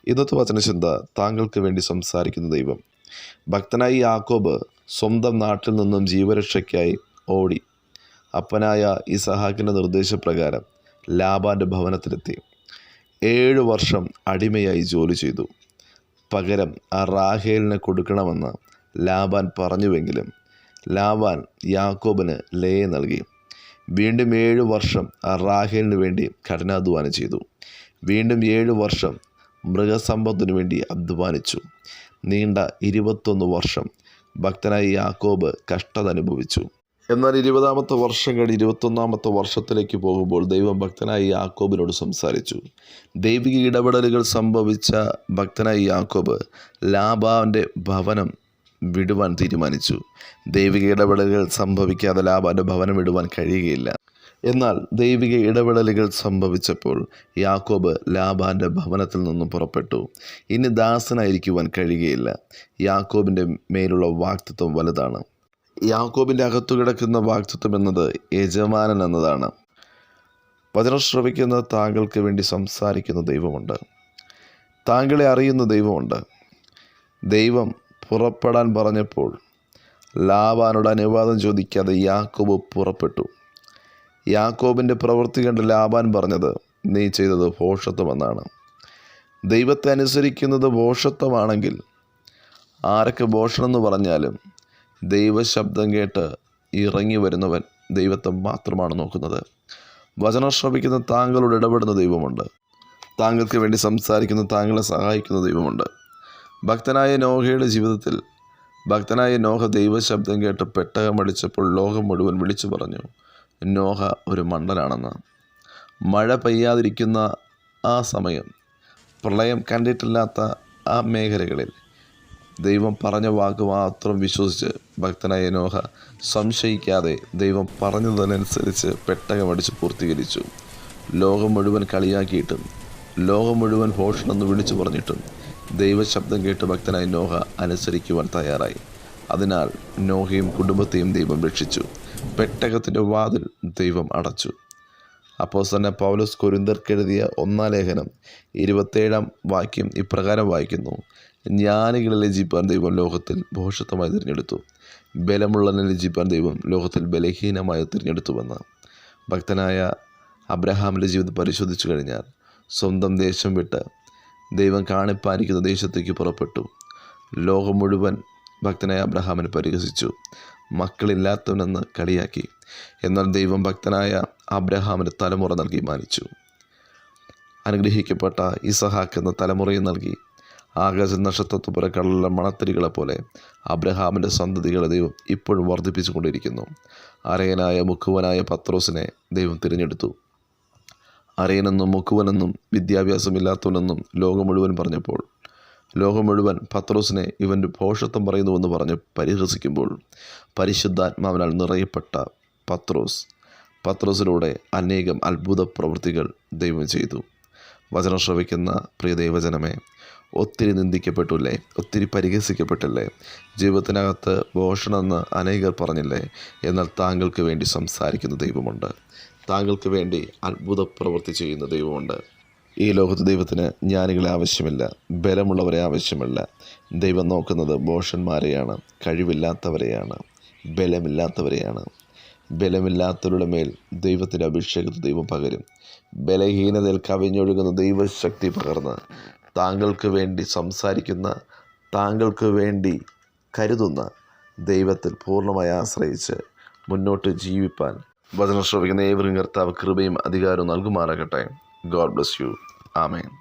ഇന്നത്തെ വചനചിന്ത താങ്കൾക്ക് വേണ്ടി സംസാരിക്കുന്ന ദൈവം. ഭക്തനായി യാക്കോബ് സ്വന്തം നാട്ടിൽ നിന്നും ജീവരക്ഷയ്ക്കായി ഓടി അപ്പനായ ഇസഹാക്കിൻ്റെ നിർദ്ദേശപ്രകാരം ലാബാൻ്റെ ഭവനത്തിലെത്തി. 7 വർഷം അടിമയായി ജോലി ചെയ്തു. പകരം റാഹേലിനെ കൊടുക്കണമെന്ന് ലാബാൻ പറഞ്ഞുവെങ്കിലും ലാബാൻ യാക്കോബിന് ലേയെ നൽകി. വീണ്ടും 7 വർഷം റാഹേലിന് വേണ്ടി കഠിനാധ്വാനം ചെയ്തു. വീണ്ടും 7 വർഷം മൃഗസമ്പത്തിനു വേണ്ടി അധ്വാനിച്ചു. നീണ്ട 21 വർഷം ഭക്തനായി യാക്കോബ് കഷ്ടത അനുഭവിച്ചു. എന്നാൽ 20-ാമത്തെ വർഷം കഴിഞ്ഞ് 21-ാമത്തെ വർഷത്തിലേക്ക് പോകുമ്പോൾ ദൈവം ഭക്തനായി യാക്കോബിനോട് സംസാരിച്ചു. ദൈവിക ഇടപെടലുകൾ സംഭവിച്ച ഭക്തനായി യാക്കോബ് ലാബാൻ്റെ ഭവനം വിടുവാൻ തീരുമാനിച്ചു. ദൈവിക ഇടപെടലുകൾ സംഭവിക്കാതെ ലാബാൻ്റെ ഭവനം വിടുവാൻ കഴിയുകയില്ല. എന്നാൽ ദൈവിക ഇടപെടലുകൾ സംഭവിച്ചപ്പോൾ യാക്കോബ് ലാബാൻ്റെ ഭവനത്തിൽ നിന്നും പുറപ്പെട്ടു. ഇനി ദാസനായിരിക്കുവാൻ കഴിയുകയില്ല. യാക്കോബിൻ്റെ മേലുള്ള വാഗ്ദത്തം വലുതാണ്. യാക്കോബിൻ്റെ അകത്തു കിടക്കുന്ന വാഗ്ദത്തം എന്നത് യജമാനൻ എന്നതാണ്. വചനം ശ്രവിക്കുന്ന താങ്കൾക്ക് വേണ്ടി സംസാരിക്കുന്ന ദൈവമുണ്ട്. താങ്കളെ അറിയുന്ന ദൈവമുണ്ട്. ദൈവം പുറപ്പെടാൻ പറഞ്ഞപ്പോൾ ലാബാനോട് അനുവാദം ചോദിക്കാതെ യാക്കോബ് പുറപ്പെട്ടു. യാക്കോബിൻ്റെ പ്രവൃത്തി കണ്ട് ലാബാൻ പറഞ്ഞത്, നീ ചെയ്തത് ഭോഷത്വമെന്നാണ്. ദൈവത്തെ അനുസരിക്കുന്നത് ഭോഷത്വമാണെങ്കിൽ ആരൊക്കെ ഭോഷണം എന്ന് പറഞ്ഞാലും ദൈവശബ്ദം കേട്ട് ഇറങ്ങി വരുന്നവൻ ദൈവത്തെ മാത്രമാണ് നോക്കുന്നത്. വചനം ശ്രവിക്കുന്ന താങ്കളോട് ഇടപെടുന്ന ദൈവമുണ്ട്. താങ്കൾക്ക് വേണ്ടി സംസാരിക്കുന്ന താങ്കളെ സഹായിക്കുന്ന ദൈവമുണ്ട്. ഭക്തനായ നോഹയുടെ ജീവിതത്തിൽ ഭക്തനായ നോഹ ദൈവശബ്ദം കേട്ട് പെട്ടകമടിച്ചപ്പോൾ ലോകം മുഴുവൻ വിളിച്ചു പറഞ്ഞു നോഹ ഒരു മണ്ടനാണെന്ന്. മഴ പെയ്യാതിരിക്കുന്ന ആ സമയം, പ്രളയം കണ്ടിട്ടില്ലാത്ത ആ മേഖലകളിൽ ദൈവം പറഞ്ഞ വാക്ക് മാത്രം വിശ്വസിച്ച് ഭക്തനായ നോഹ സംശയിക്കാതെ ദൈവം പറഞ്ഞതനുസരിച്ച് പെട്ടകമടിച്ച് പൂർത്തീകരിച്ചു. ലോകം മുഴുവൻ കളിയാക്കിയിട്ടും ലോകം മുഴുവൻ ഭോഷണമെന്ന് വിളിച്ചു പറഞ്ഞിട്ടും ദൈവശബ്ദം കേട്ട് ഭക്തനായ നോഹ അനുസരിക്കുവാൻ തയ്യാറായി. അതിനാൽ നോഹയും കുടുംബത്തെയും ദൈവം രക്ഷിച്ചു. പെട്ടകത്തിൻ്റെ വാതിൽ ദൈവം അടച്ചു. അപ്പോസ്തലനായ പൗലോസ് കൊരിന്ത്യർക്കെഴുതിയ 1-ാം ലേഖനം 27-ാം വാക്യം ഇപ്രകാരം വായിക്കുന്നു: ജ്ഞാനികളെ ലജ്ജിപ്പാൻ ദൈവം ലോകത്തിൽ ഭോഷത്വമായി തിരഞ്ഞെടുത്തു, ബലമുള്ളവനെ ലജ്ജിപ്പാൻ ദൈവം ലോകത്തിൽ ബലഹീനമായി തിരഞ്ഞെടുത്തുവെന്ന്. ഭക്തനായ അബ്രഹാമിൻ്റെ ജീവിതം പരിശോധിച്ചു കഴിഞ്ഞാൽ സ്വന്തം ദേശം വിട്ട് ദൈവം കാണിപ്പാനിക്കുന്ന ദേശത്തേക്ക് പുറപ്പെട്ടു. ലോകം മുഴുവൻ ഭക്തനായ അബ്രഹാമിനെ പരിഹസിച്ചു, മക്കളില്ലാത്തവനെന്ന് കളിയാക്കി. എന്നാൽ ദൈവം ഭക്തനായ അബ്രഹാമിന് തലമുറ നൽകി മാനിച്ചു. അനുഗ്രഹിക്കപ്പെട്ട ഇസഹാക്ക് എന്ന തലമുറയെ നൽകി. ആകാശ നക്ഷത്രത്തുപുറക്കളുള്ള മണത്തിരികളെ പോലെ അബ്രഹാമിൻ്റെ സന്തതികളെ ദൈവം ഇപ്പോഴും വർദ്ധിപ്പിച്ചു കൊണ്ടിരിക്കുന്നു. അരയനായ മുക്കുവനായ പത്രോസിനെ ദൈവം തിരഞ്ഞെടുത്തു. അരയനെന്നും മുക്കുവനെന്നും വിദ്യാഭ്യാസമില്ലാത്തവനെന്നും ലോകം മുഴുവൻ പറഞ്ഞപ്പോൾ, ലോകം മുഴുവൻ പത്രോസിനെ ഇവൻ്റെ ഭോഷത്വം പറയുന്നുവെന്ന് പറഞ്ഞ് പരിഹസിക്കുമ്പോൾ, പരിശുദ്ധാത്മാവിനാൽ നിറയപ്പെട്ട പത്രോസിലൂടെ അനേകം അത്ഭുത പ്രവൃത്തികൾ ദൈവം ചെയ്തു. വചനം ശ്രവിക്കുന്ന പ്രിയ ദൈവജനമേ, ഒത്തിരി നിന്ദിക്കപ്പെട്ടില്ലേ? ഒത്തിരി പരിഹസിക്കപ്പെട്ടില്ലേ? ജീവിതത്തിനകത്ത് ഭോഷണമെന്ന് അനേകർ പറഞ്ഞില്ലേ? എന്നാൽ താങ്കൾക്ക് വേണ്ടി സംസാരിക്കുന്ന ദൈവമുണ്ട്. താങ്കൾക്ക് വേണ്ടി അത്ഭുത പ്രവൃത്തി ചെയ്യുന്ന ദൈവമുണ്ട്. ഈ ലോകത്ത് ദൈവത്തിന് ജ്ഞാനികളെ ആവശ്യമില്ല, ബലമുള്ളവരെ ആവശ്യമില്ല. ദൈവം നോക്കുന്നത് ഭോഷന്മാരെയാണ്, കഴിവില്ലാത്തവരെയാണ്, ബലമില്ലാത്തവരെയാണ്. ബലമില്ലാത്തവരുടെ മേൽ ദൈവത്തിൻ്റെ അഭിഷേകത്തെ ദൈവം പകരും. ബലഹീനതയിൽ കവിഞ്ഞൊഴുകുന്ന ദൈവശക്തി പകർന്ന് താങ്കൾക്ക് വേണ്ടി സംസാരിക്കുന്ന, താങ്കൾക്ക് വേണ്ടി കരുതുന്ന ദൈവത്തിൽ പൂർണ്ണമായി ആശ്രയിച്ച് മുന്നോട്ട് ജീവിപ്പാൻ വചനം ശ്രവിക്കുന്ന ഏവരും കർത്താവ് കൃപയും അധികാരവും നൽകുമാറാകട്ടെ. God bless you. Amen.